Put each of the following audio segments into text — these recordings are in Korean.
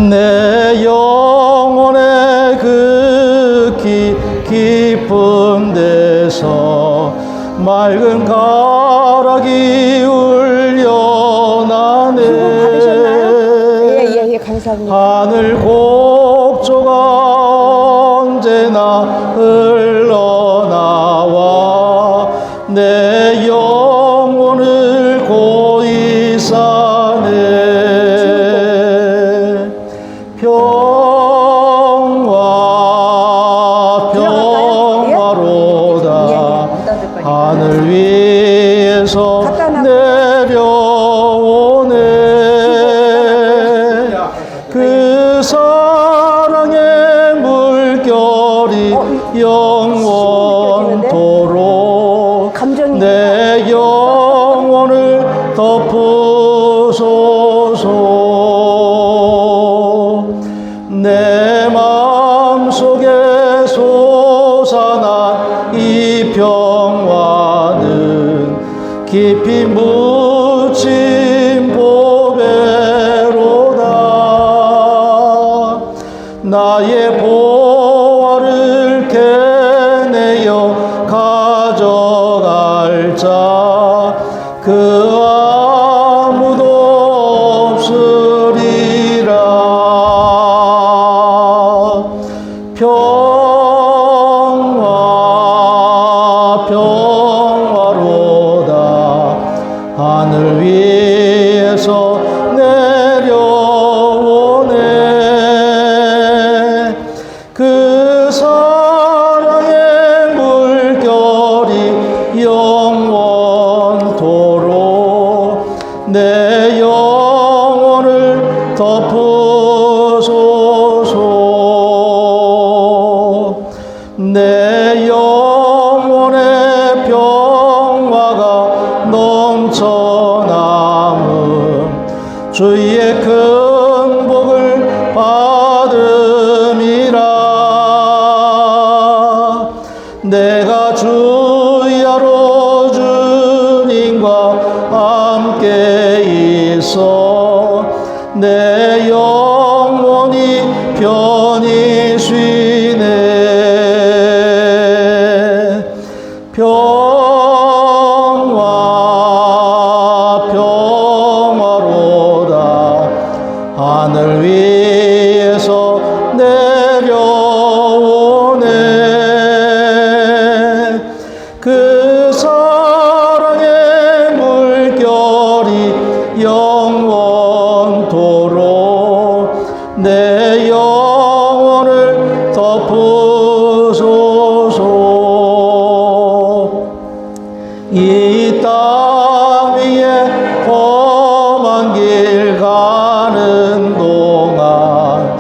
내 영혼의 그 깊은 데서 맑은 가락이 울려나네. 예, 감사합니다. 하늘 곡조가 언제나 흘러나와 내 영혼을 고이 사네. 평화로다. 하늘 위에서 내려오네. 그 사랑의 물결이 영원토록 내 영혼을 덮으소서. 내 마음속에 솟아난 이 평화는 깊이 묻힌 보배로다. 나의 보화를 캐내어 가져갈 자 그 아무도 없으리라. 평화로다. 하늘 위에서 내려오네. 그 사랑의 물결이 영원토록 내 영혼을 덮으소서. 내 영혼의 평화가 넘쳐남음 주의 큰 복을 받음이라. 내가 주야로 주님과 함께 있어 내 영혼이 편히 쉬네. 평화로다. 하늘 위에서 내려오네. 그 사랑의 물결이 영원토록 내 영혼을 덮으소서. 이 땅 위에 험한 길 가는 동안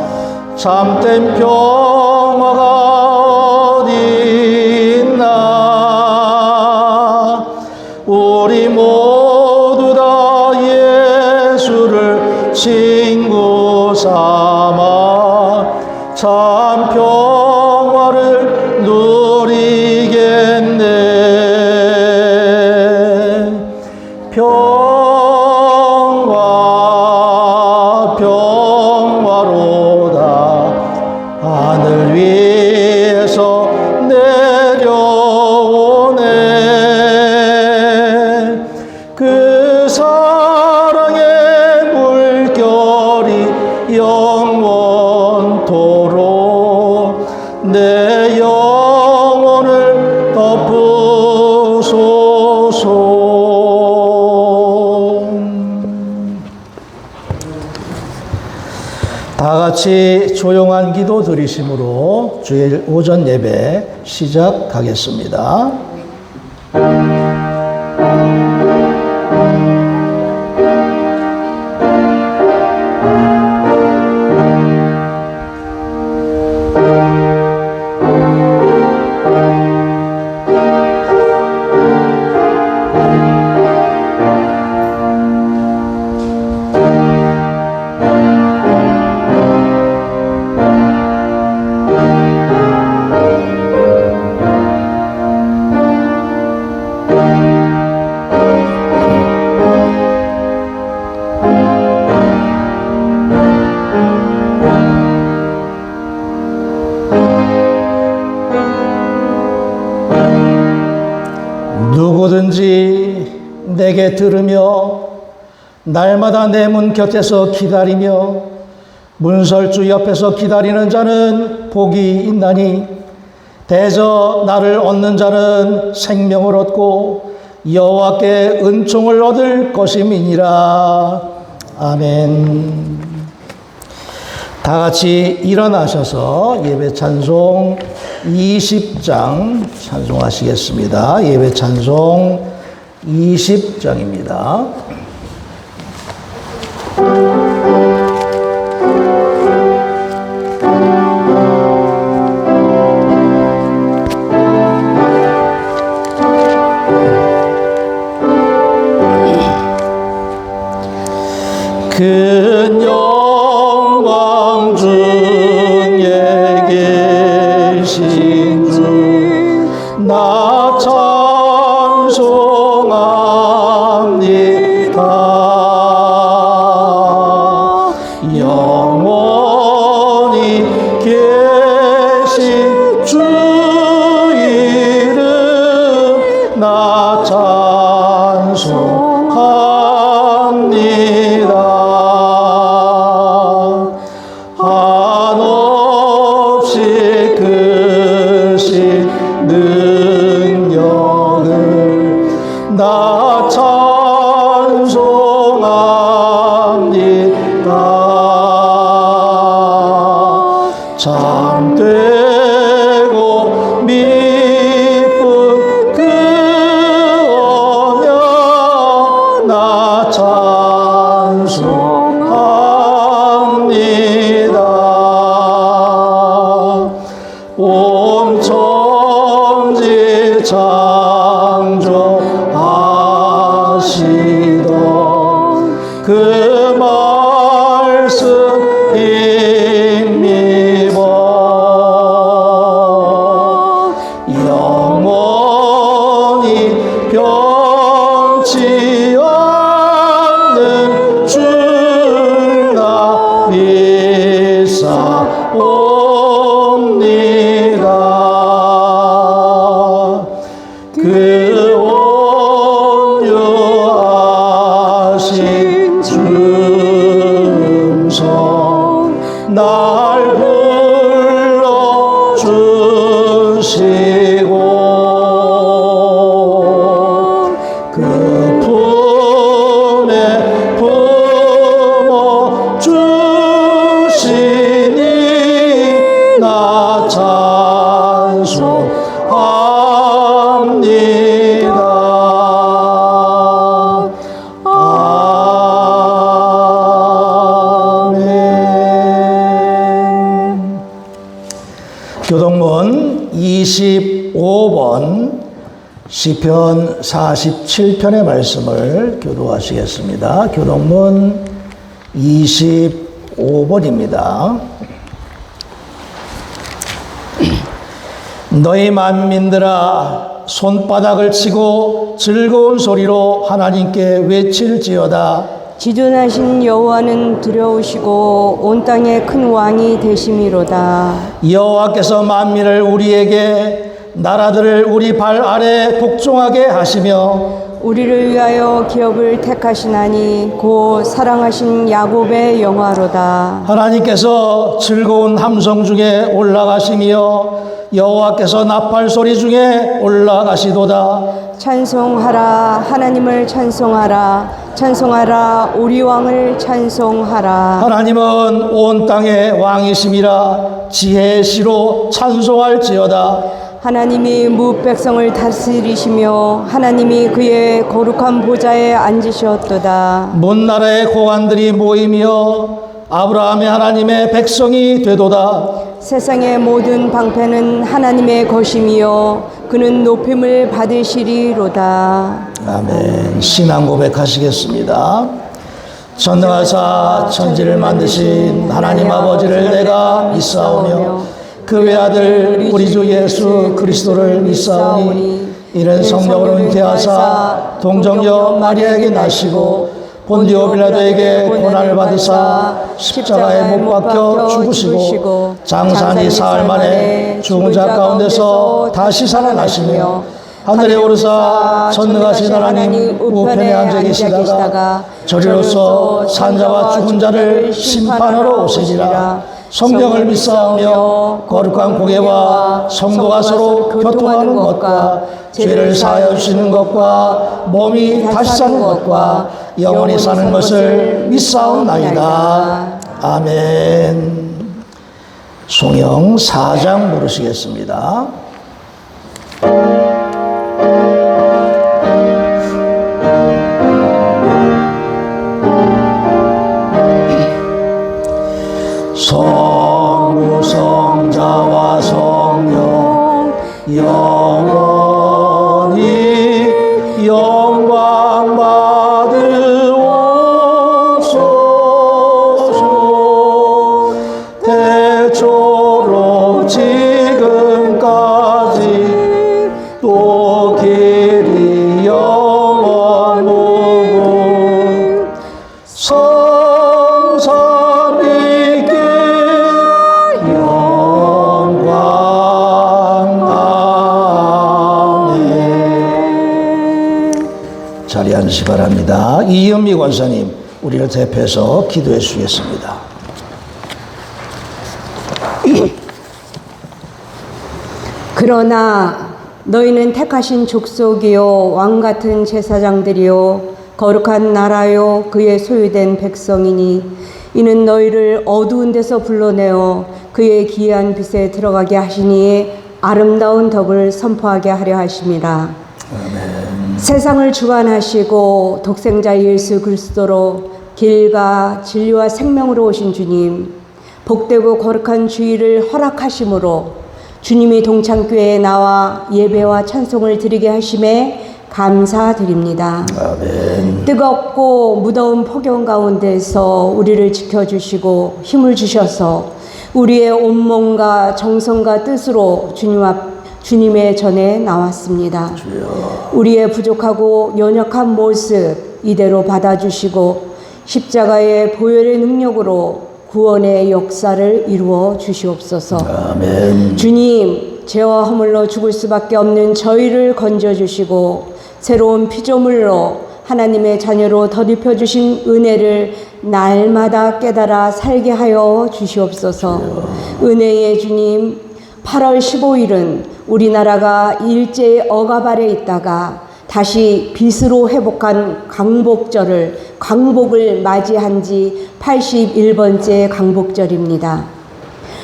참된 평화가 어디 있나. 우리 모두 다 예수를 친구 삼아 참 평화를 누리겠네. 평화로다. 하늘 위에서 내려오네. 그 사랑의 물결이 영원토록 내 영혼을 덮으소서. 다 같이 조용한 기도 드리심으로 주일 오전 예배 시작하겠습니다. 귀에 들으며 날마다 내 문 곁에서 기다리며 문설주 옆에서 기다리는 자는 복이 있나니 대저 나를 얻는 자는 생명을 얻고 여호와께 은총을 얻을 것임이니라. 아멘. 다 같이 일어나셔서 예배 찬송 20장 찬송하시겠습니다. 예배 찬송 20장입니다. 큰 영광 중에 계신 주 나 찬송합니다. 영원히 계신 주 이름 나 찬송합니다. 한없이 크신 능력을 나 찬송합니다. 참되고 미쁜 그 언약 나 찬송합니다. 온 천지 창조하시던 그 말씀 힘입어 영원히 변치 않는 줄 나 믿사옵니다. 그 온유하신 음성 날 불러주시고 그 품에 품어주시니 나 찬송합니다. 아멘. 교동문 25번 시편 47편의 말씀을 교도하시겠습니다. 교동문 25번입니다. 너희 만민들아 손바닥을 치고 즐거운 소리로 하나님께 외칠지어다. 지존하신 여호와는 두려우시고 온 땅의 큰 왕이 되심이로다. 여호와께서 만민을 우리에게 나라들을 우리 발 아래 복종하게 하시며 우리를 위하여 기업을 택하시나니 곧 사랑하신 야곱의 영화로다. 하나님께서 즐거운 함성 중에 올라가시며 여호와께서 나팔 소리 중에 올라가시도다. 찬송하라 하나님을 찬송하라 찬송하라 우리 왕을 찬송하라. 하나님은 온 땅의 왕이심이라 지혜의 시로 찬송할지어다. 하나님이 무백성을 다스리시며 하나님이 그의 거룩한 보좌에 앉으셨도다. 먼 나라의 고관들이 모이며 아브라함의 하나님의 백성이 되도다. 세상의 모든 방패는 하나님의 것이며 그는 높임을 받으시리로다. 아멘. 신앙 고백하시겠습니다. 전능하사 천지를 만드신 하나님 아버지를 내가 믿사오며 그 외아들 우리 주 예수 그리스도를 믿사오니 이는 성령으로 잉태하사 동정녀 마리아에게 나시고 본디오 빌라도에게 고난을 받으사 십자가에 못 박혀 죽으시고 장사니 사흘 만에 죽은 자 가운데서 다시 살아나시며 하늘에 오르사 전능하신 하나님 우편에 앉아 계시다가 저리로서 산자와 죽은 자를 심판하러 오시리라. 성경을 믿사오며 거룩한 공예와 성도가 서로 교통하는 것과 죄를 사하여 주시는 것과 몸이 다시 사는 것과 영원히 사는 것을 믿사옵나이다. 아멘. 송영 4장 부르시겠습니다. 성부 성자와 성령 영원히 영광 받으옵소서. 태초로 지금까지 또 길이 영원하고 성삼위께 영광. 아멘. 자리에 앉으시 바랍니다. 이은미 권사님, 우리를 대표해서 기도해 주시겠습니다. 그러나 너희는 택하신 족속이요 왕같은 제사장들이요 거룩한 나라요 그의 소유된 백성이니 이는 너희를 어두운 데서 불러내어 그의 기이한 빛에 들어가게 하시니 아름다운 덕을 선포하게 하려 하심이라. 아멘. 세상을 주관하시고 독생자 예수 그리스도로 길과 진리와 생명으로 오신 주님, 복되고 거룩한 주일을 허락하심으로 주님이 동창교회에 나와 예배와 찬송을 드리게 하심에 감사드립니다. 아멘. 뜨겁고 무더운 폭염 가운데서 우리를 지켜주시고 힘을 주셔서 우리의 온몸과 정성과 뜻으로 주님의 전에 나왔습니다. 주여. 우리의 부족하고 연약한 모습 이대로 받아주시고 십자가의 보혈의 능력으로 구원의 역사를 이루어 주시옵소서. 아멘. 주님, 죄와 허물로 죽을 수밖에 없는 저희를 건져주시고 새로운 피조물로 하나님의 자녀로 덧입혀 주신 은혜를 날마다 깨달아 살게 하여 주시옵소서. 은혜의 주님, 8월 15일은 우리나라가 일제의 억압 아래 있다가 다시 빛으로 회복한 광복을 맞이한 지 81번째 광복절입니다.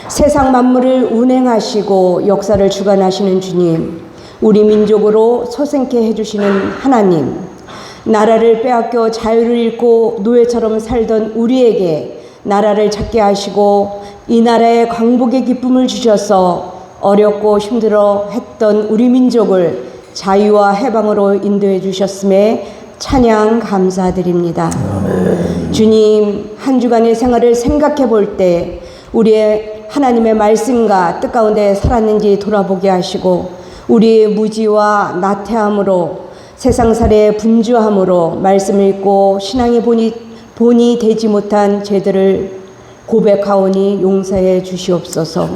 세상 만물을 운행하시고 역사를 주관하시는 주님, 우리 민족으로 소생케 해주시는 하나님, 나라를 빼앗겨 자유를 잃고 노예처럼 살던 우리에게 나라를 찾게 하시고 이 나라에 광복의 기쁨을 주셔서 어렵고 힘들어 했던 우리 민족을 자유와 해방으로 인도해 주셨음에 찬양 감사드립니다. 아멘. 주님, 한 주간의 생활을 생각해 볼 때 우리의 하나님의 말씀과 뜻 가운데 살았는지 돌아보게 하시고 우리의 무지와 나태함으로 세상살이의 분주함으로 말씀을 읽고 신앙의 본이 되지 못한 죄들을 고백하오니 용서해 주시옵소서.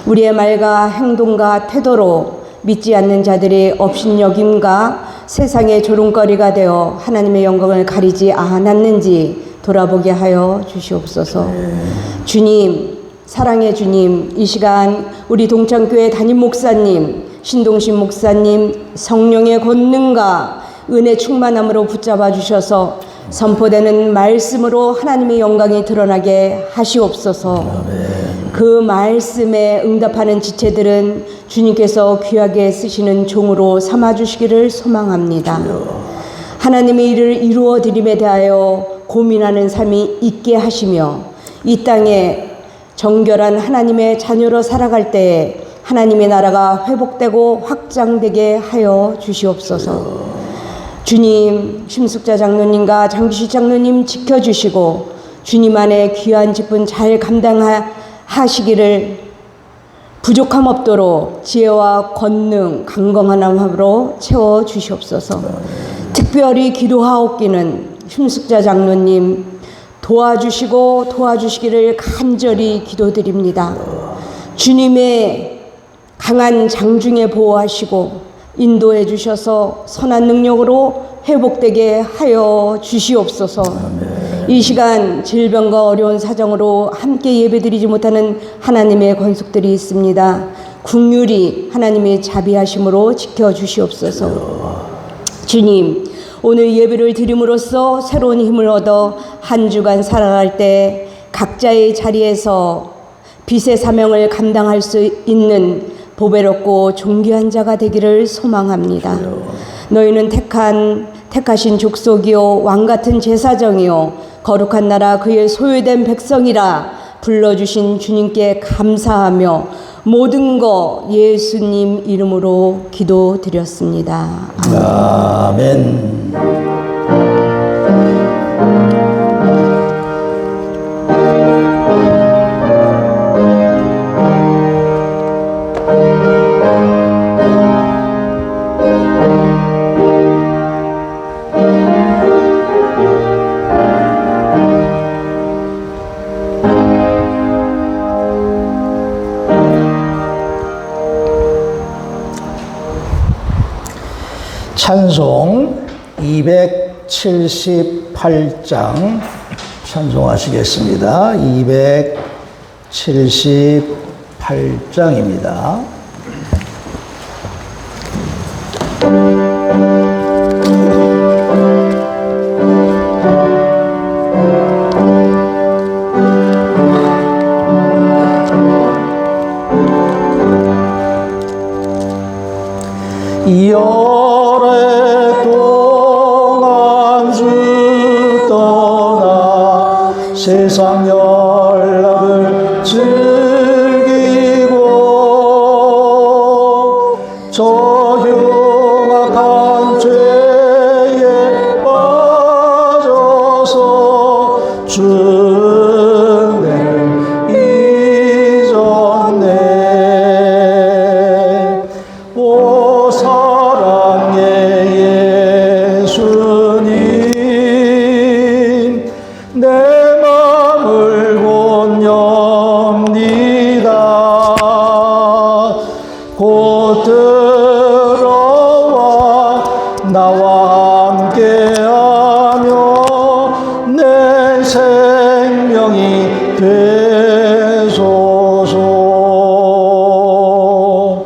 우리의 말과 행동과 태도로 믿지 않는 자들의 업신여김과 세상의 조롱거리가 되어 하나님의 영광을 가리지 않았는지 돌아보게 하여 주시옵소서. 주님, 사랑의 주님, 이 시간 우리 동창교회 담임 목사님, 신동신 목사님 성령의 권능과 은혜 충만함으로 붙잡아 주셔서 선포되는 말씀으로 하나님의 영광이 드러나게 하시옵소서. 그 말씀에 응답하는 지체들은 주님께서 귀하게 쓰시는 종으로 삼아주시기를 소망합니다. 하나님의 일을 이루어 드림에 대하여 고민하는 삶이 있게 하시며 이 땅에 정결한 하나님의 자녀로 살아갈 때에 하나님의 나라가 회복되고 확장되게 하여 주시옵소서. 주님, 심숙자 장로님과 장주시 장로님 지켜주시고 주님 안에 귀한 직분 잘 감당하시기를 부족함 없도록 지혜와 권능 강건한 마음으로 채워주시옵소서. 특별히 기도하옵기는 심숙자 장로님 도와주시고 도와주시기를 간절히 기도드립니다. 주님의 강한 장중에 보호하시고 인도해 주셔서 선한 능력으로 회복되게 하여 주시옵소서. 이 시간 질병과 어려운 사정으로 함께 예배드리지 못하는 하나님의 권속들이 있습니다. 긍휼히 하나님의 자비하심으로 지켜주시옵소서. 주님, 오늘 예배를 드림으로써 새로운 힘을 얻어 한 주간 살아갈 때 각자의 자리에서 빛의 사명을 감당할 수 있는 보배롭고 존귀한 자가 되기를 소망합니다. 너희는 택하신 족속이요 왕같은 제사정이요 거룩한 나라 그의 소유된 백성이라 불러주신 주님께 감사하며 모든 거 예수님 이름으로 기도드렸습니다. 아멘. 찬송 278장 찬송하시겠습니다. 278장입니다. 오랫동안 주 떠나 세상 연락을 즐기고 저 흉악한 죄에 빠져서 주를 잊었네. 오 사랑의 예수님, 내 맘을 곧 엽니다. 곧 들어와 나와 함께하며 내 생명이 되소서.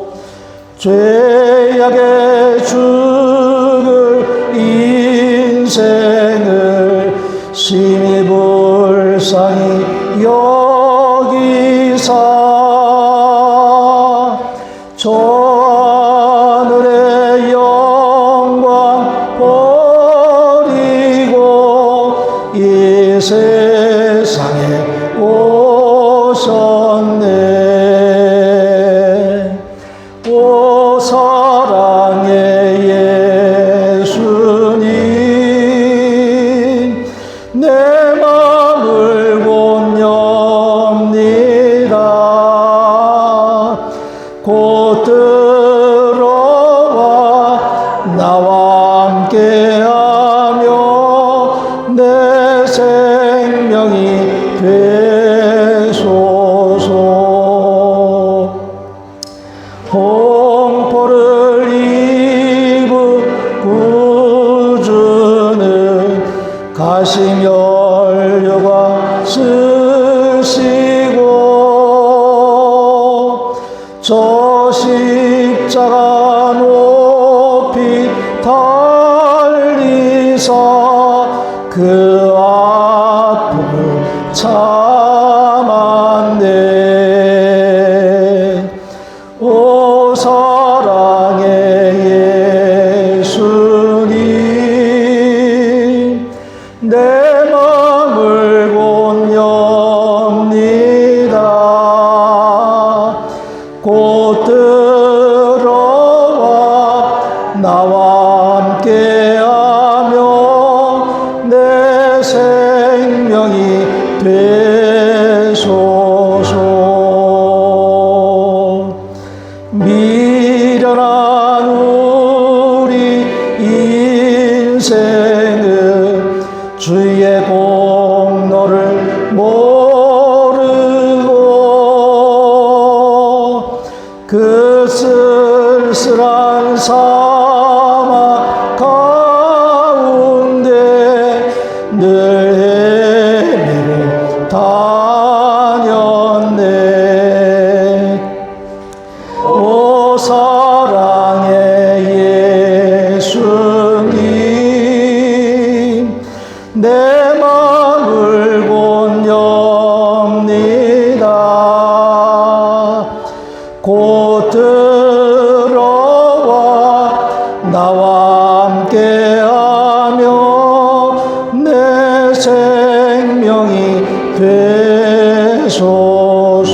죄악의 죽을 인생을 심히 불쌍히 여기사 저 하늘의 영광 버리고 이 세상에 오셨네. 오 사랑의 예수님, 내 맘을 곧 엽니다. 곧 들어와 나와 함께하며 내 생명이 되소서. 홍포를 입은 구주는 가심 연료가 쓰시고 저 십자가 높이 달리사 그 아픔을 참았네. 오 사랑의 예수님, 내 맘을 곧 엽니다. 곧 사막 가운데 늘 헤매고 다녔네. 오 사랑의 예수님, 내 마음을 곤엽니다. 곧 들어와 나와 함께하며 내 생명이 되소서.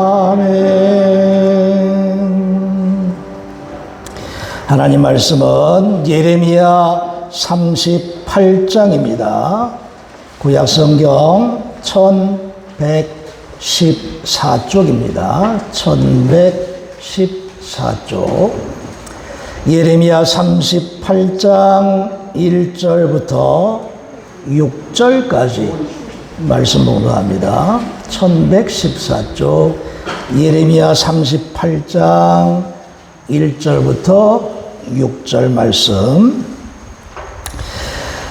아멘. 하나님 말씀은 예레미야 38장입니다. 구약성경 1114쪽입니다. 1114쪽. 예레미야 38장 1절부터 6절까지 말씀 봉독합니다. 1114쪽 예레미야 38장 1절부터 6절 말씀.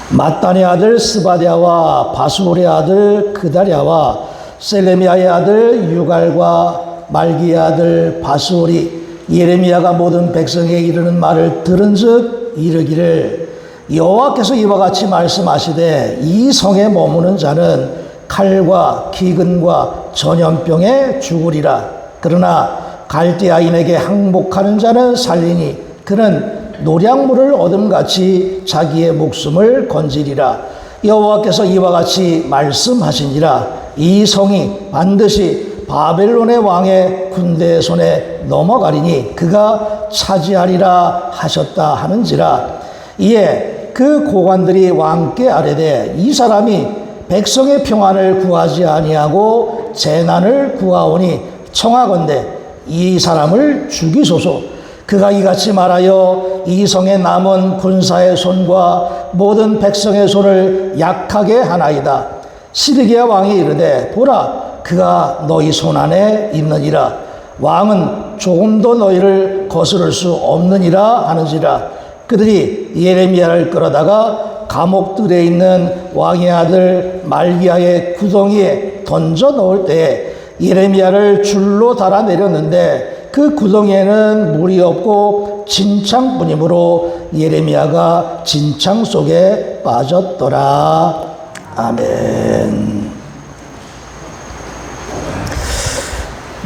마따네 아들 스바랴와 바수올의 아들 그다랴와 셀레미야의 아들 유갈과 말기의 아들 바수올이 예레미야가 모든 백성에게 이르는 말을 들은즉 이르기를, 여호와께서 이와 같이 말씀하시되 이 성에 머무는 자는 칼과 기근과 전염병에 죽으리라. 그러나 갈대아인에게 항복하는 자는 살리니 그는 노량물을 얻음같이 자기의 목숨을 건지리라. 여호와께서 이와 같이 말씀하시니라. 이 성이 반드시 바벨론의 왕의 군대의 손에 넘어가리니 그가 차지하리라 하셨다 하는지라. 이에 그 고관들이 왕께 아뢰되, 이 사람이 백성의 평안을 구하지 아니하고 재난을 구하오니 청하건대 이 사람을 죽이소서. 그가 이같이 말하여 이 성에 남은 군사의 손과 모든 백성의 손을 약하게 하나이다. 시드기야 왕이 이르되, 보라, 그가 너희 손 안에 있느니라. 왕은 조금도 너희를 거스를 수 없느니라 하는지라. 그들이 예레미야를 끌어다가 감옥들에 있는 왕의 아들 말기야의 구덩이에 던져 넣을 때에 예레미야를 줄로 달아 내렸는데 그 구덩이에는 물이 없고 진창뿐이므로 예레미야가 진창 속에 빠졌더라. 아멘.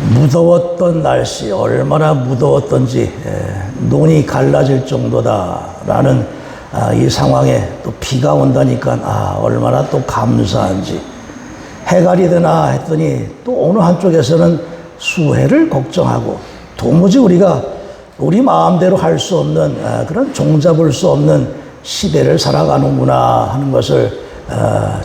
무더웠던 날씨, 얼마나 무더웠던지 눈이 갈라질 정도다라는 이 상황에 또 비가 온다니까 얼마나 또 감사한지. 해갈이 되나 했더니 또 어느 한쪽에서는 수해를 걱정하고, 도무지 우리가 우리 마음대로 할 수 없는 그런 종잡을 수 없는 시대를 살아가는구나 하는 것을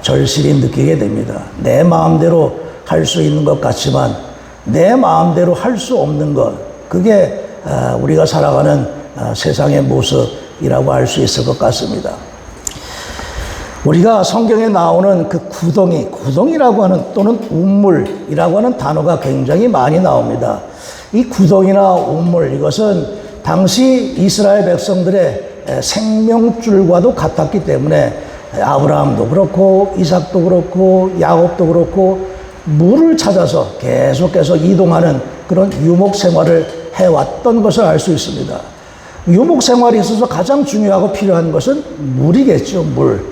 절실히 느끼게 됩니다. 내 마음대로 할 수 있는 것 같지만 내 마음대로 할 수 없는 것, 그게 우리가 살아가는 세상의 모습이라고 할 수 있을 것 같습니다. 우리가 성경에 나오는 그 구덩이라고 하는, 또는 운물이라고 하는 단어가 굉장히 많이 나옵니다. 이 구덩이나 운물, 이것은 당시 이스라엘 백성들의 생명줄과도 같았기 때문에 아브라함도 그렇고 이삭도 그렇고 야곱도 그렇고 물을 찾아서 계속해서 이동하는 그런 유목 생활을 해왔던 것을 알 수 있습니다. 유목 생활에 있어서 가장 중요하고 필요한 것은 물이겠죠, 물.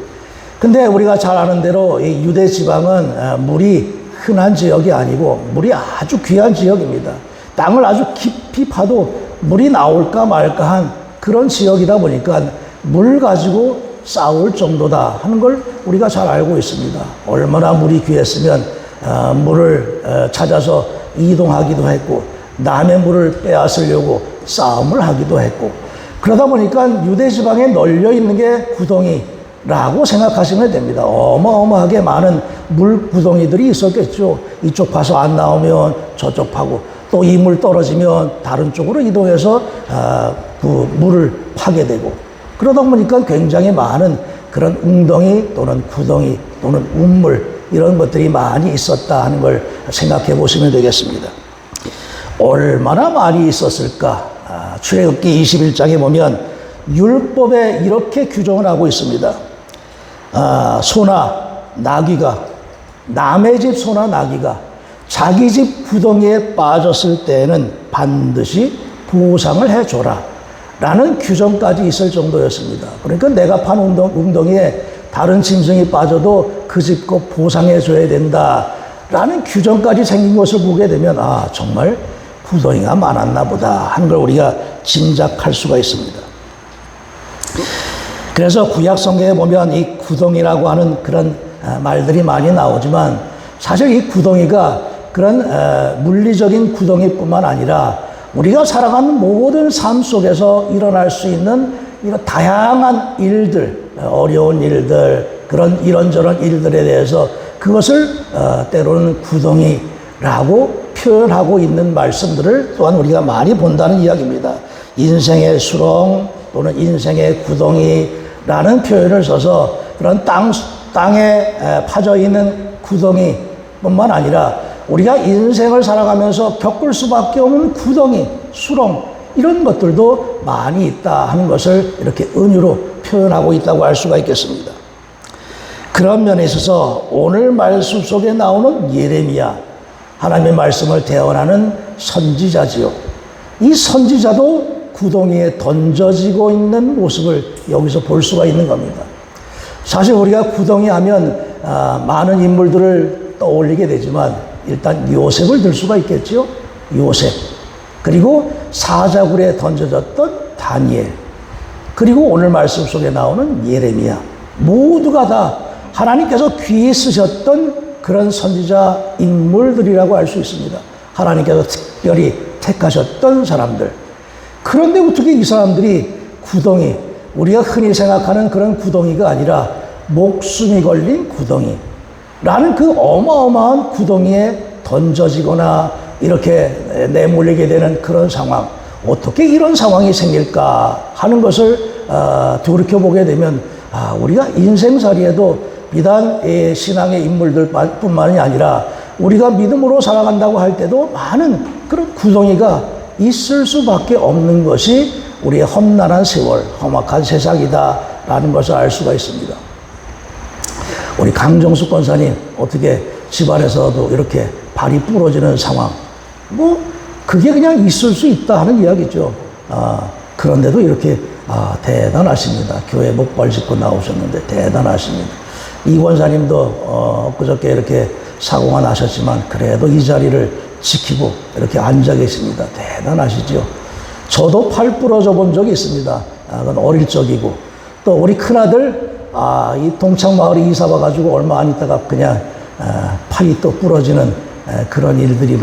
근데 우리가 잘 아는 대로 이 유대 지방은 물이 흔한 지역이 아니고 물이 아주 귀한 지역입니다. 땅을 아주 깊이 파도 물이 나올까 말까 한 그런 지역이다 보니까 물 가지고 싸울 정도다 하는 걸 우리가 잘 알고 있습니다. 얼마나 물이 귀했으면 물을 찾아서 이동하기도 했고, 남의 물을 빼앗으려고 싸움을 하기도 했고, 그러다 보니까 유대 지방에 널려 있는 게 구덩이라고 생각하시면 됩니다. 어마어마하게 많은 물 구덩이들이 있었겠죠. 이쪽 파서 안 나오면 저쪽 파고, 또 이 물 떨어지면 다른 쪽으로 이동해서 그 물을 파게 되고, 그러다 보니까 굉장히 많은 그런 웅덩이 또는 구덩이 또는 운물, 이런 것들이 많이 있었다 하는 걸 생각해 보시면 되겠습니다. 얼마나 많이 있었을까? 출애굽기 21장에 보면 율법에 이렇게 규정을 하고 있습니다. 소나 나귀가, 남의 집 소나 나귀가 자기 집 구덩이에 빠졌을 때에는 반드시 보상을 해줘라 라는 규정까지 있을 정도였습니다. 그러니까 내가 판 웅덩이에 다른 짐승이 빠져도 그 집 거 보상해줘야 된다 라는 규정까지 생긴 것을 보게 되면 정말 구덩이가 많았나 보다 하는 걸 우리가 짐작할 수가 있습니다. 그래서 구약 성경에 보면 이 구덩이라고 하는 그런 말들이 많이 나오지만 사실 이 구덩이가 그런 물리적인 구덩이뿐만 아니라 우리가 살아가는 모든 삶 속에서 일어날 수 있는 이런 다양한 일들, 어려운 일들, 그런 이런저런 일들에 대해서 그것을 때로는 구덩이라고 표현하고 있는 말씀들을 또한 우리가 많이 본다는 이야기입니다. 인생의 수렁 또는 인생의 구덩이라는 표현을 써서 그런 땅에 파져 있는 구덩이뿐만 아니라 우리가 인생을 살아가면서 겪을 수밖에 없는 구덩이, 수렁 이런 것들도 많이 있다 하는 것을 이렇게 은유로 표현하고 있다고 할 수가 있겠습니다. 그런 면에 있어서 오늘 말씀 속에 나오는 예레미야, 하나님의 말씀을 대언하는 선지자지요. 이 선지자도 구덩이에 던져지고 있는 모습을 여기서 볼 수가 있는 겁니다. 사실 우리가 구덩이 하면 많은 인물들을 떠올리게 되지만 일단 요셉을 들 수가 있겠죠. 요셉. 그리고 사자굴에 던져졌던 다니엘. 그리고 오늘 말씀 속에 나오는 예레미야. 모두가 다 하나님께서 귀히 쓰셨던 그런 선지자 인물들이라고 할 수 있습니다. 하나님께서 특별히 택하셨던 사람들. 그런데 어떻게 이 사람들이 구덩이, 우리가 흔히 생각하는 그런 구덩이가 아니라 목숨이 걸린 구덩이라는 그 어마어마한 구덩이에 던져지거나 이렇게 내몰리게 되는 그런 상황, 어떻게 이런 상황이 생길까 하는 것을 돌이켜보게 되면 우리가 인생살이에도 비단 신앙의 인물들 뿐만이 아니라 우리가 믿음으로 살아간다고 할 때도 많은 그런 구덩이가 있을 수밖에 없는 것이 우리의 험난한 세월, 험악한 세상이다라는 것을 알 수가 있습니다. 우리 강정숙 권사님 어떻게 집안에서도 이렇게 발이 부러지는 상황, 그게 그냥 있을 수 있다 하는 이야기죠. 그런데도 이렇게 대단하십니다. 교회 목발 짚고 나오셨는데 대단하십니다. 이 권사님도 그저께 이렇게 사고가 나셨지만 그래도 이 자리를 지키고 이렇게 앉아 계십니다. 대단하시죠. 저도 팔 부러져 본 적이 있습니다. 그건 어릴 적이고 또 우리 큰아들 이 동창마을에 이사 와가지고 얼마 안 있다가 그냥 팔이 또 부러지는 그런 일들이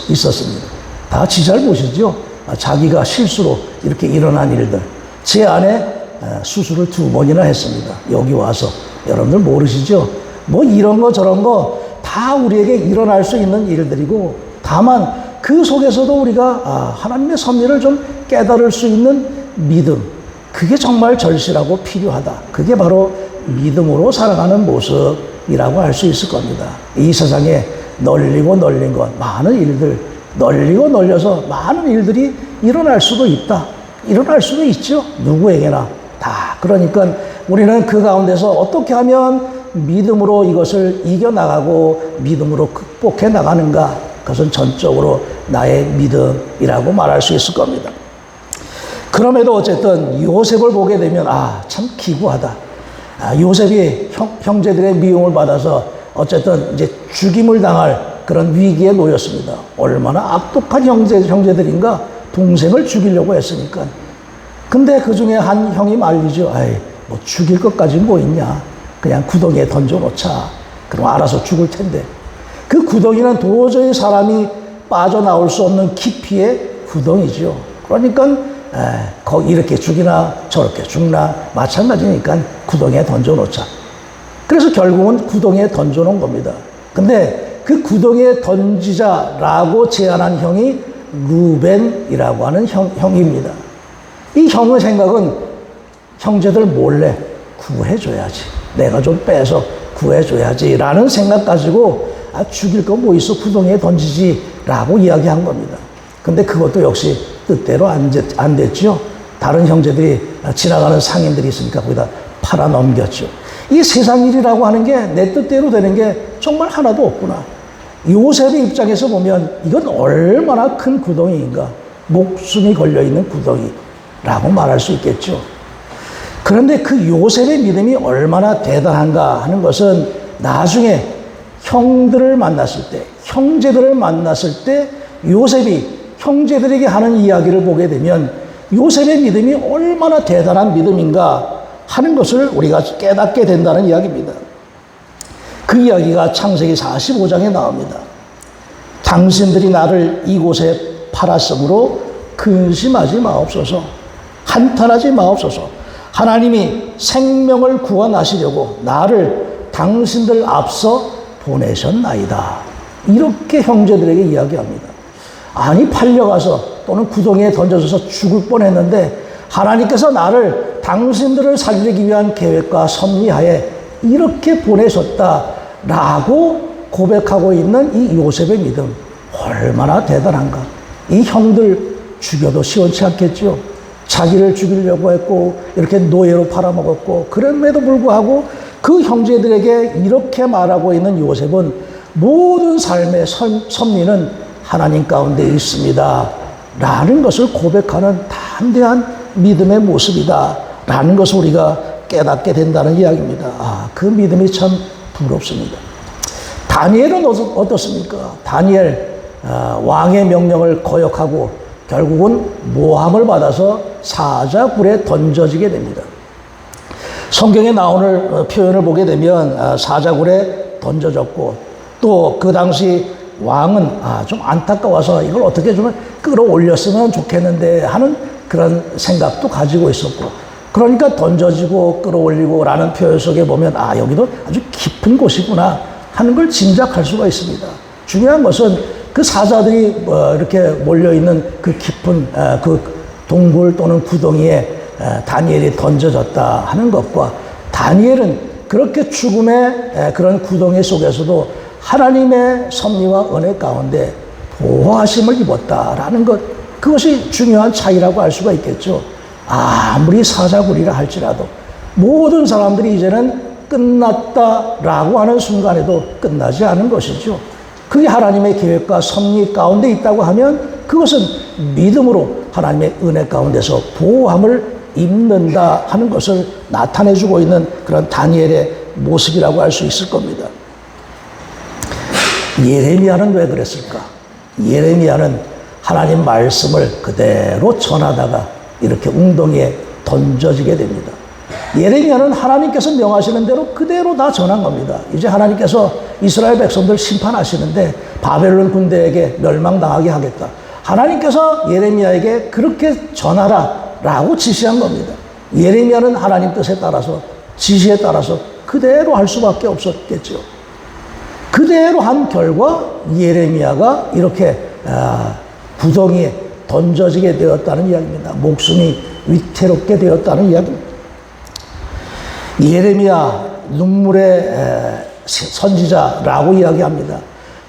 있었습니다. 다 지 잘못이죠. 자기가 실수로 이렇게 일어난 일들. 제 아내 수술을 2번이나 했습니다. 여기 와서. 여러분들 모르시죠? 이런 거 저런 거 다 우리에게 일어날 수 있는 일들이고 다만 그 속에서도 우리가 하나님의 섭리를 좀 깨달을 수 있는 믿음, 그게 정말 절실하고 필요하다. 그게 바로 믿음으로 살아가는 모습이라고 할 수 있을 겁니다. 이 세상에 널리고 널린 것, 많은 일들, 널리고 널려서 많은 일들이 일어날 수도 있다. 일어날 수도 있죠. 누구에게나 다. 그러니까 우리는 그 가운데서 어떻게 하면 믿음으로 이것을 이겨나가고 믿음으로 극복해 나가는가? 그것은 전적으로 나의 믿음이라고 말할 수 있을 겁니다. 그럼에도 어쨌든 요셉을 보게 되면 참 기구하다. 요셉이 형제들의 미움을 받아서 어쨌든 이제 죽임을 당할 그런 위기에 놓였습니다. 얼마나 악독한 형제들인가? 동생을 죽이려고 했으니까. 근데 그 중에 한 형이 말리죠. 죽일 것까지는 뭐 있냐. 그냥 구덩이에 던져놓자. 그럼 알아서 죽을 텐데. 그 구덩이는 도저히 사람이 빠져나올 수 없는 깊이의 구덩이죠. 그러니까 거기 이렇게 죽이나 저렇게 죽나 마찬가지니까 구덩이에 던져놓자. 그래서 결국은 구덩이에 던져놓은 겁니다. 근데 그 구덩이에 던지자라고 제안한 형이 루벤이라고 하는 형입니다. 이 형의 생각은 형제들 몰래 구해줘야지. 내가 좀 빼서 구해줘야지라는 생각 가지고 죽일 거 뭐 있어 구덩이에 던지지라고 이야기한 겁니다. 근데 그것도 역시 뜻대로 안 됐죠. 다른 형제들이 지나가는 상인들이 있으니까 거기다 팔아 넘겼죠. 이 세상 일이라고 하는 게 내 뜻대로 되는 게 정말 하나도 없구나. 요셉의 입장에서 보면 이건 얼마나 큰 구덩이인가. 목숨이 걸려있는 구덩이라고 말할 수 있겠죠. 그런데 그 요셉의 믿음이 얼마나 대단한가 하는 것은 나중에 형제들을 만났을 때 요셉이 형제들에게 하는 이야기를 보게 되면 요셉의 믿음이 얼마나 대단한 믿음인가 하는 것을 우리가 깨닫게 된다는 이야기입니다. 그 이야기가 창세기 45장에 나옵니다. 당신들이 나를 이곳에 팔았으므로 근심하지 마옵소서. 한탄하지 마옵소서. 하나님이 생명을 구원하시려고 나를 당신들 앞서 보내셨나이다. 이렇게 형제들에게 이야기합니다. 아니 팔려가서 또는 구덩이에 던져져서 죽을 뻔했는데 하나님께서 나를 당신들을 살리기 위한 계획과 섭리하에 이렇게 보내셨다라고 고백하고 있는 이 요셉의 믿음 얼마나 대단한가. 이 형들 죽여도 시원치 않겠죠. 자기를 죽이려고 했고 이렇게 노예로 팔아먹었고 그럼에도 불구하고 그 형제들에게 이렇게 말하고 있는 요셉은 모든 삶의 섭리는 하나님 가운데 있습니다 라는 것을 고백하는 담대한 믿음의 모습이다 라는 것을 우리가 깨닫게 된다는 이야기입니다. 그 믿음이 참 부럽습니다. 다니엘은 어떻습니까? 다니엘 왕의 명령을 거역하고 결국은 모함을 받아서 사자굴에 던져지게 됩니다. 성경에 나오는 표현을 보게 되면 사자굴에 던져졌고 또 그 당시 왕은 좀 안타까워서 이걸 어떻게 좀 끌어올렸으면 좋겠는데 하는 그런 생각도 가지고 있었고 그러니까 던져지고 끌어올리고 라는 표현 속에 보면 여기도 아주 깊은 곳이구나 하는 걸 짐작할 수가 있습니다. 중요한 것은 그 사자들이 이렇게 몰려있는 그 깊은 그 동굴 또는 구덩이에 다니엘이 던져졌다 하는 것과 다니엘은 그렇게 죽음의 그런 구덩이 속에서도 하나님의 섭리와 은혜 가운데 보호하심을 입었다라는 것, 그것이 중요한 차이라고 할 수가 있겠죠. 아무리 사자굴이라 할지라도 모든 사람들이 이제는 끝났다라고 하는 순간에도 끝나지 않은 것이죠. 그게 하나님의 계획과 섭리 가운데 있다고 하면 그것은 믿음으로 하나님의 은혜 가운데서 보호함을 입는다 하는 것을 나타내주고 있는 그런 다니엘의 모습이라고 할 수 있을 겁니다. 예레미야는 왜 그랬을까? 예레미야는 하나님 말씀을 그대로 전하다가 이렇게 웅덩이에 던져지게 됩니다. 예레미야는 하나님께서 명하시는 대로 그대로 다 전한 겁니다. 이제 하나님께서 이스라엘 백성들 심판하시는데 바벨론 군대에게 멸망당하게 하겠다. 하나님께서 예레미야에게 그렇게 전하라 라고 지시한 겁니다. 예레미야는 하나님 뜻에 따라서 지시에 따라서 그대로 할 수밖에 없었겠죠. 그대로 한 결과 예레미야가 이렇게 구덩이에 던져지게 되었다는 이야기입니다. 목숨이 위태롭게 되었다는 이야기입니다. 예레미야 눈물의 선지자라고 이야기합니다.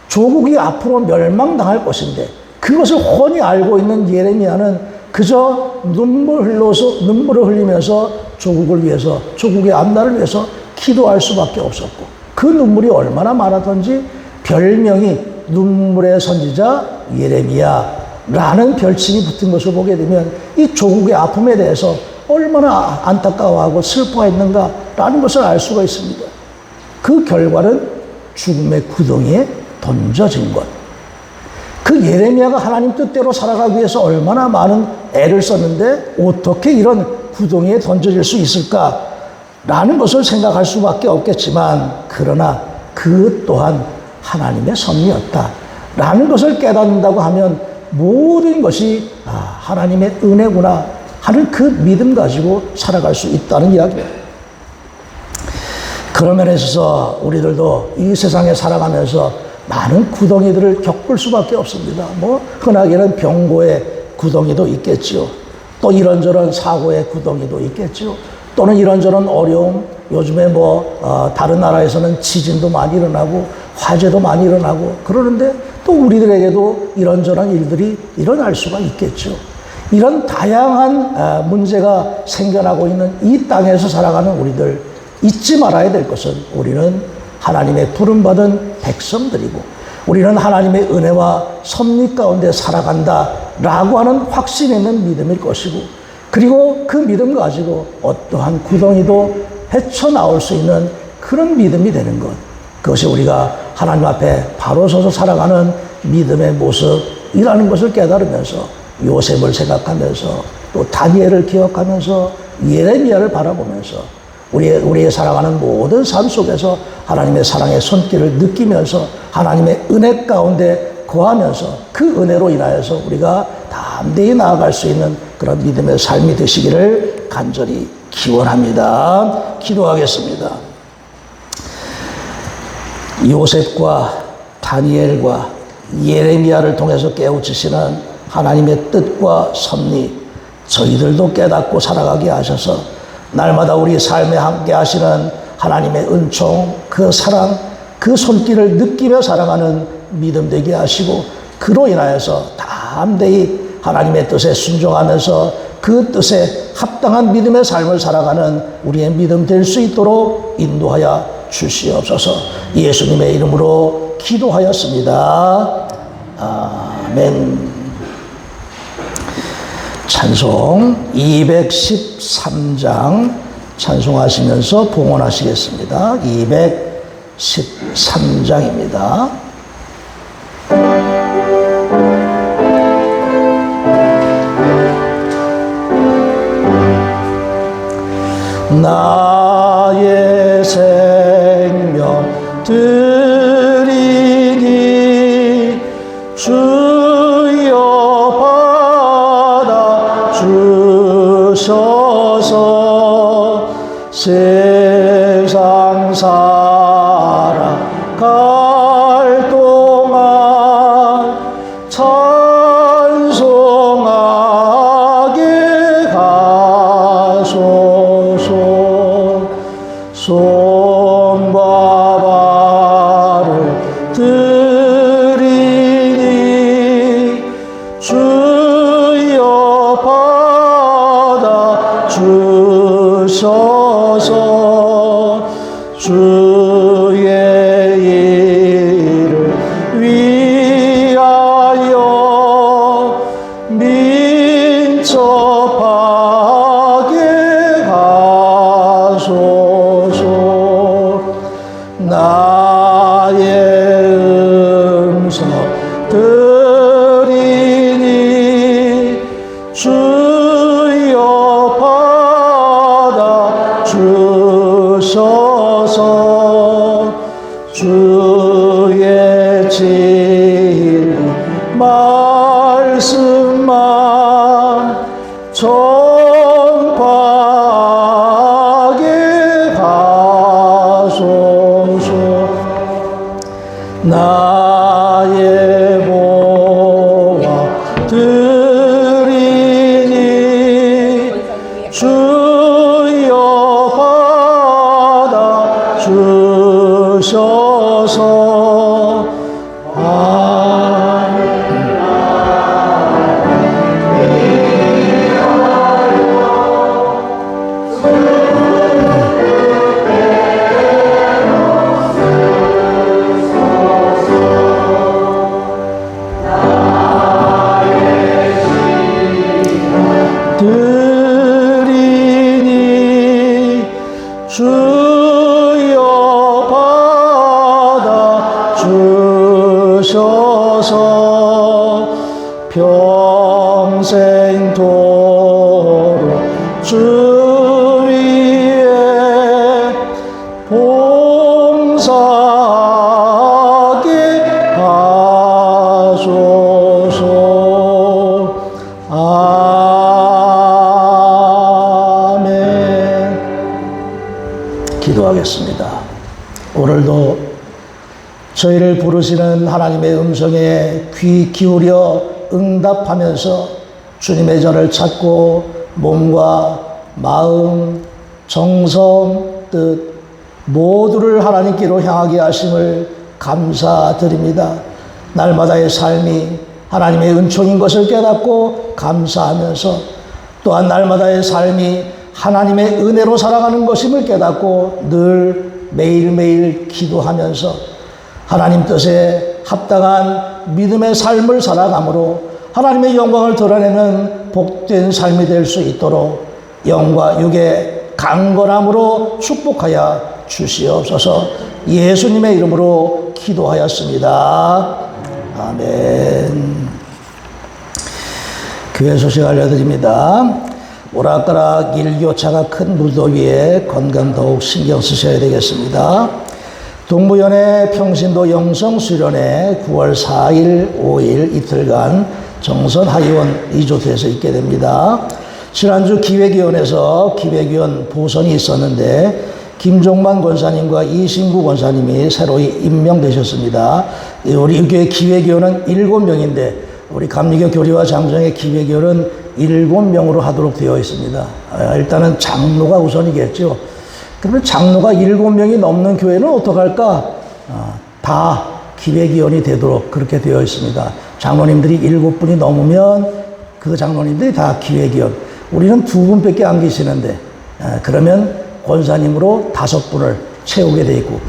조국이 앞으로 멸망당할 것인데 그것을 훤히 알고 있는 예레미야는 그저 눈물을 흘리면서 조국을 위해서, 조국의 앞날을 위해서 기도할 수밖에 없었고 그 눈물이 얼마나 많았던지 별명이 눈물의 선지자 예레미야라는 별칭이 붙은 것을 보게 되면 이 조국의 아픔에 대해서 얼마나 안타까워하고 슬퍼했는가라는 것을 알 수가 있습니다. 그 결과는 죽음의 구덩이에 던져진 것. 그 예레미야가 하나님 뜻대로 살아가기 위해서 얼마나 많은 애를 썼는데 어떻게 이런 구덩이에 던져질 수 있을까라는 것을 생각할 수밖에 없겠지만 그러나 그 또한 하나님의 섭리였다라는 것을 깨닫는다고 하면 모든 것이 하나님의 은혜구나 하는 그 믿음 가지고 살아갈 수 있다는 이야기입니다. 그런 면에 있어서 우리들도 이 세상에 살아가면서 많은 구덩이들을 겪을 수밖에 없습니다. 흔하게는 병고의 구덩이도 있겠죠. 또 이런저런 사고의 구덩이도 있겠죠. 또는 이런저런 어려움, 요즘에 다른 나라에서는 지진도 많이 일어나고 화재도 많이 일어나고 그러는데 또 우리들에게도 이런저런 일들이 일어날 수가 있겠죠. 이런 다양한 문제가 생겨나고 있는 이 땅에서 살아가는 우리들, 잊지 말아야 될 것은 우리는 하나님의 부름받은 백성들이고 우리는 하나님의 은혜와 섭리 가운데 살아간다라고 하는 확신 있는 믿음일 것이고, 그리고 그 믿음 가지고 어떠한 구덩이도 헤쳐나올 수 있는 그런 믿음이 되는 것, 그것이 우리가 하나님 앞에 바로 서서 살아가는 믿음의 모습이라는 것을 깨달으면서 요셉을 생각하면서 또 다니엘을 기억하면서 예레미야를 바라보면서 우리의 살아가는 모든 삶 속에서 하나님의 사랑의 손길을 느끼면서 하나님의 은혜 가운데 거하면서 그 은혜로 인하여서 우리가 담대히 나아갈 수 있는 그런 믿음의 삶이 되시기를 간절히 기원합니다. 기도하겠습니다. 요셉과 다니엘과 예레미야를 통해서 깨우치시는 하나님의 뜻과 섭리, 저희들도 깨닫고 살아가게 하셔서 날마다 우리 삶에 함께 하시는 하나님의 은총, 그 사랑, 그 손길을 느끼며 살아가는 믿음 되게 하시고, 그로 인하여서 담대히 하나님의 뜻에 순종하면서 그 뜻에 합당한 믿음의 삶을 살아가는 우리의 믿음 될 수 있도록 인도하여 주시옵소서. 예수님의 이름으로 기도하였습니다. 아멘. 찬송 213장 찬송하시면서 봉헌하시겠습니다. 213장입니다. 나의 생명 드리니 주여 받아 주셔서 세상 살아갈 동안 찬송하게 가소서. 손과 발을 드리니 주여 받아 주셔서 주의 일을 위하여 민첩하게 가소서. 나의 음성 드리니 주여 받아 주셔서 주의 진리 말씀만 전파하게 가소서. 나의 보화 드리니 주여 받아 주셔서 드리니 주여 받아 주셔서 평생 도록 주 위에 봉사하게 하소서. 아멘. 기도하겠습니다. 오늘도 저희를 부르시는 하나님의 음성에 귀 기울여 응답하면서 주님의 전을 찾고 몸과 마음 정성, 뜻 모두를 하나님께로 향하게 하심을 감사드립니다. 날마다의 삶이 하나님의 은총인 것을 깨닫고 감사하면서 또한 날마다의 삶이 하나님의 은혜로 살아가는 것임을 깨닫고 늘 매일매일 기도하면서 하나님 뜻에 합당한 믿음의 삶을 살아감으로 하나님의 영광을 드러내는 복된 삶이 될 수 있도록 영과 육의 강건함으로 축복하여 주시옵소서. 예수님의 이름으로 기도하였습니다. 아멘. 교회 소식 알려드립니다. 오락가락 일교차가 큰 무더위에 건강 더욱 신경 쓰셔야 되겠습니다. 동부연의 평신도 영성 수련회 9월 4일, 5일 이틀간 정선 하의원 2조소에서 있게 됩니다. 지난주 기획위원회에서 기획위원 보선이 있었는데 김종만 권사님과 이신구 권사님이 새로이 임명되셨습니다. 우리 교회 기획위원은 7명인데 우리 감리교 교리와 장정의 기획위원은 7명으로 하도록 되어 있습니다. 일단은 장로가 우선이겠죠. 그러면 장로가 7명이 넘는 교회는 어떡할까? 다 기획위원이 되도록 그렇게 되어 있습니다. 장로님들이 7분이 넘으면 그 장로님들이 다 기획위원. 우리는 2분밖에 안 계시는데 그러면 권사님으로 5분을 채우게 돼 있고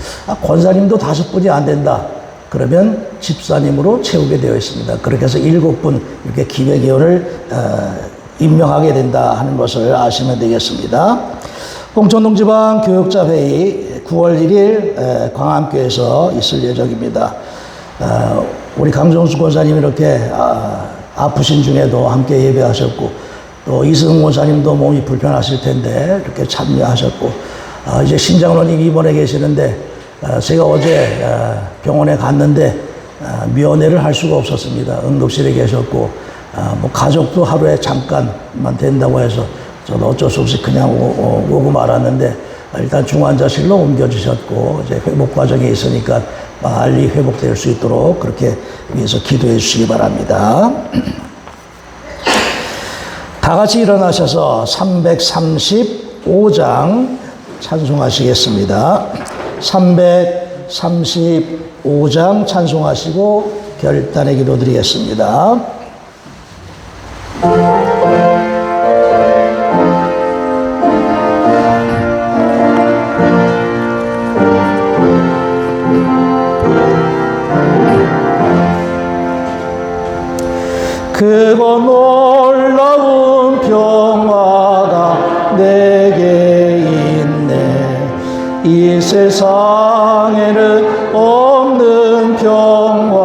권사님도 5분이 안 된다. 그러면 집사님으로 채우게 되어 있습니다. 그렇게 해서 7분 이렇게 기획위원을 임명하게 된다 하는 것을 아시면 되겠습니다. 홍천동지방 교육자회의 9월 1일 광암교에서 있을 예정입니다. 우리 강정수 권사님이 이렇게 아프신 중에도 함께 예배하셨고 또 이승훈 권사님도 몸이 불편하실 텐데 이렇게 참여하셨고 이제 신장로님 입원해 계시는데 제가 어제 병원에 갔는데 면회를 할 수가 없었습니다. 응급실에 계셨고 뭐 가족도 하루에 잠깐만 된다고 해서 저도 어쩔 수 없이 그냥 오고 말았는데 일단 중환자실로 옮겨주셨고 이제 회복 과정에 있으니까 빨리 회복될 수 있도록 그렇게 위해서 기도해 주시기 바랍니다. 다 같이 일어나셔서 335장 찬송하시겠습니다. 335장 찬송하시고 결단의 기도 드리겠습니다. 크고 놀라운 평화가 내게 있네. 이 세상에는 없는 평화.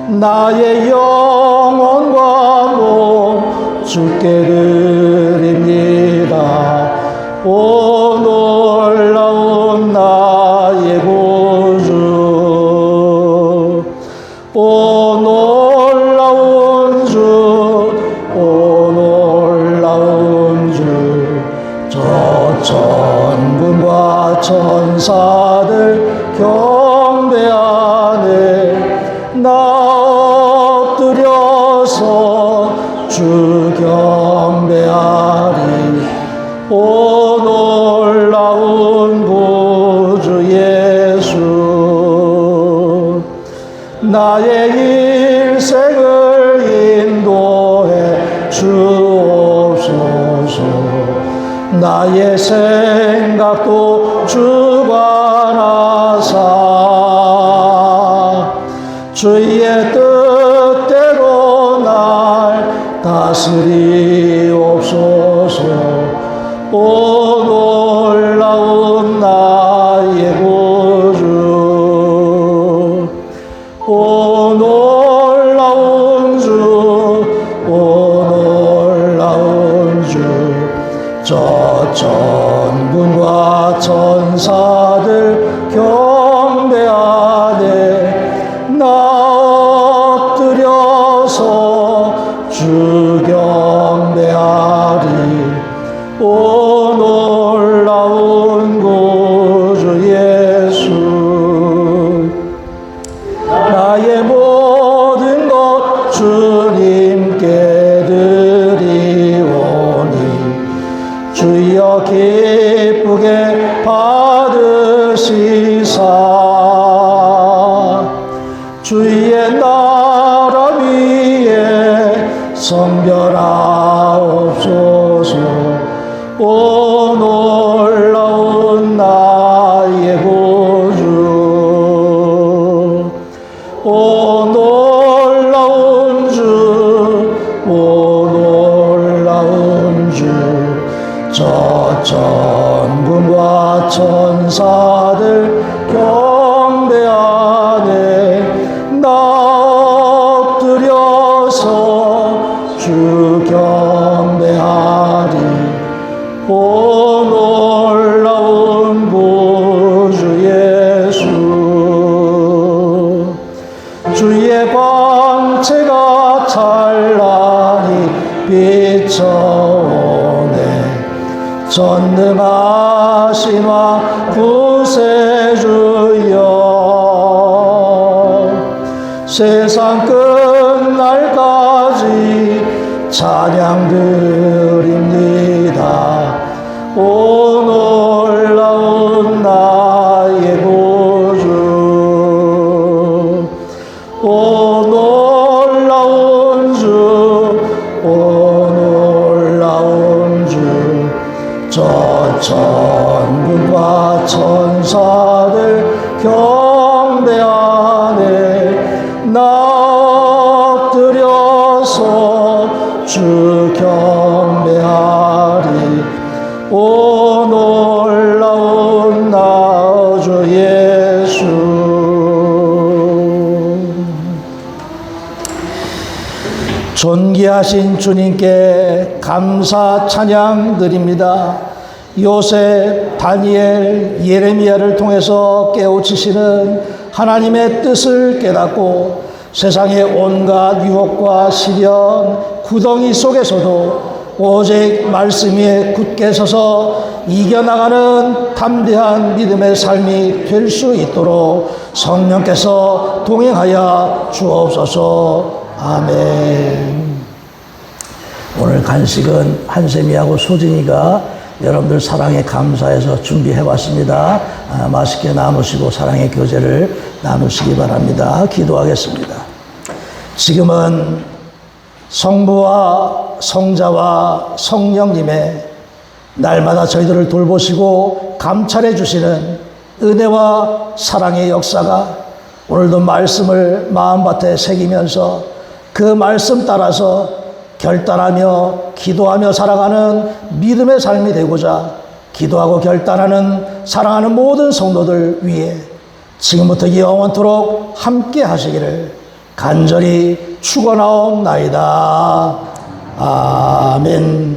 나의 영혼과 몸 주께 드립니다. 오 놀라운 나의 구주. 오 놀라운 주, 오 놀라운 주. 저 천군과 천사들 경배하네. 나 엎드려서 주 경배하리. 오 놀라운 구주 예수. 나의 일생을 인도해 주옵소서. 나의 생각도 주관하사 주의 뜻대로 날 다스리옵소서. 오 놀라운 나의 구주. 오 놀라운 주, 오 놀라운 주. 저 천군과 천사들 경배하네. 나 엎드려서 주 경배하리. 오 놀라운 구주 예수. 나의 모든 것 주님께 드리오니 기쁘게 받으시사 주의 나라 위에 성별하옵소서. 오 놀라운 나의 구주, 오 놀라운 주, 오 놀라운 주. 저 천군과 천사들 경배하네. 나 엎드려서 주 경배하리. 오 놀라운 구주 예수, 주의 광채가 찬란히 비춰오네. 전능하신 왕 구세주여, 세상 끝날까지 찬양 드립니다. 오 놀라운 나의 구주, 오 놀라운 주, 오 놀라운 주. 저 천군과 천사들 경배하네. 나 엎드려서 주 경배하리. 오 놀라운 나 주 예수. 존귀하신 주님께 감사 찬양 드립니다. 요셉, 다니엘, 예레미야를 통해서 깨우치시는 하나님의 뜻을 깨닫고 세상의 온갖 유혹과 시련, 구덩이 속에서도 오직 말씀 위에 굳게 서서 이겨나가는 담대한 믿음의 삶이 될 수 있도록 성령께서 동행하여 주옵소서. 아멘. 오늘 간식은 한샘이하고 소진이가 여러분들 사랑에 감사해서 준비해왔습니다. 맛있게 나누시고 사랑의 교제를 나누시기 바랍니다. 기도하겠습니다. 지금은 성부와 성자와 성령님의 날마다 저희들을 돌보시고 감찰해 주시는 은혜와 사랑의 역사가 오늘도 말씀을 마음밭에 새기면서 그 말씀 따라서 결단하며 기도하며 살아가는 믿음의 삶이 되고자 기도하고 결단하는 사랑하는 모든 성도들 위해 지금부터 영원토록 함께 하시기를 간절히 축원하옵나이다. 아멘.